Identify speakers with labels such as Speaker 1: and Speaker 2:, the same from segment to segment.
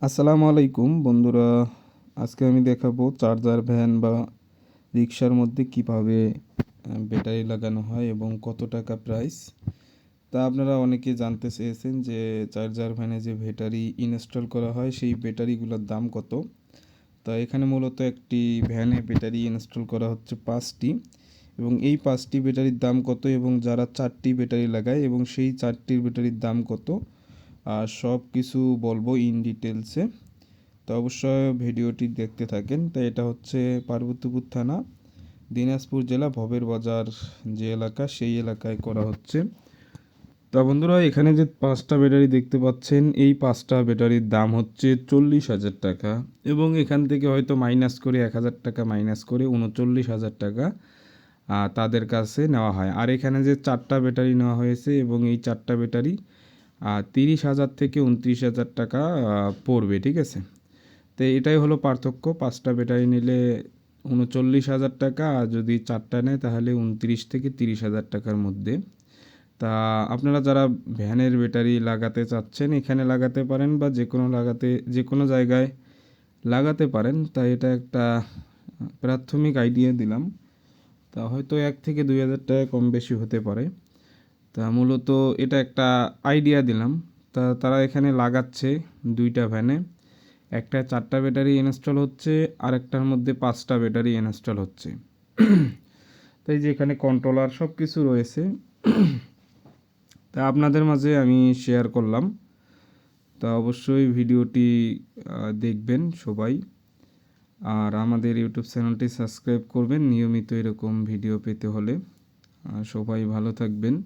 Speaker 1: আসসালামু আলাইকুম বন্ধুরা। আজকে আমি দেখাবো চার্জার ভ্যান বা রিক্সার মধ্যে কিভাবে ব্যাটারি লাগানো হয় এবং কত টাকা প্রাইস। তা আপনারা অনেকে জানতে চেয়েছেন যে চার্জার ভ্যানে যে ব্যাটারি ইনস্টল করা হয় সেই ব্যাটারিগুলোর দাম কত। তা এখানে মূলত একটি ভ্যানে ব্যাটারি ইনস্টল করা হচ্ছে 5টি, এবং এই 5টি ব্যাটারির দাম কত এবং যারা 4টি ব্যাটারি লাগায় এবং সেই 4টির ব্যাটারির দাম কত, আর সব কিছু বলবো ইন ডিটেলসে। তো অবশ্যই ভিডিওটি দেখতে থাকেন। তো এটা হচ্ছে পার্বতীপুর থানা, দিনাজপুর জেলা, ভবের বাজার যে এলাকা, সেই এলাকায় করা হচ্ছে। তা বন্ধুরা, এখানে যে 5টা ব্যাটারি দেখতে পাচ্ছেন, এই 5টা ব্যাটারির দাম হচ্ছে 40,000 টাকা, এবং এখান থেকে হয়তো মাইনাস করে 1,000 টাকা মাইনাস করে 39,000 টাকা তাদের কাছে নেওয়া হয়। আর এখানে যে 4টা ব্যাটারি নেওয়া হয়েছে এবং এই 4টা ব্যাটারি 30,000 থেকে 29,000 টাকা পড়বে, ঠিক আছে। তো এটাই হলো পার্থক্য। 5টা ব্যাটারি নিলে 39,000 টাকা, আর যদি 4টা নেয় তাহলে 29 থেকে 30,000 টাকার মধ্যে। তা আপনারা যারা ভ্যানের ব্যাটারি লাগাতে চাচ্ছেন এখানে লাগাতে পারেন, বা যে কোনো জায়গায় লাগাতে পারেন। তা এটা একটা প্রাথমিক আইডিয়া দিলাম। তা হয়তো 1 থেকে 2,000 টাকা কম বেশি হতে পারে। তা মূলত এটা একটা আইডিয়া দিলাম। তা তারা এখানে লাগাচ্ছে 2টা ভ্যানে, একটা 4টা ব্যাটারি ইনস্টল হচ্ছে আর একটার মধ্যে 5টা ব্যাটারি ইনস্টল হচ্ছে। তাই যে এখানে কন্ট্রোলার সব কিছু রয়েছে। তা আপনাদের মাঝে আমি শেয়ার করলাম। তা অবশ্যই ভিডিওটি দেখবেন সবাই, আর আমাদের ইউটিউব চ্যানেলটি সাবস্ক্রাইব করবেন নিয়মিত এরকম ভিডিও পেতে হলে। সবাই ভালো থাকবেন।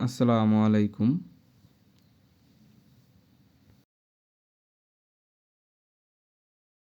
Speaker 1: আসসালামু আলাইকুম।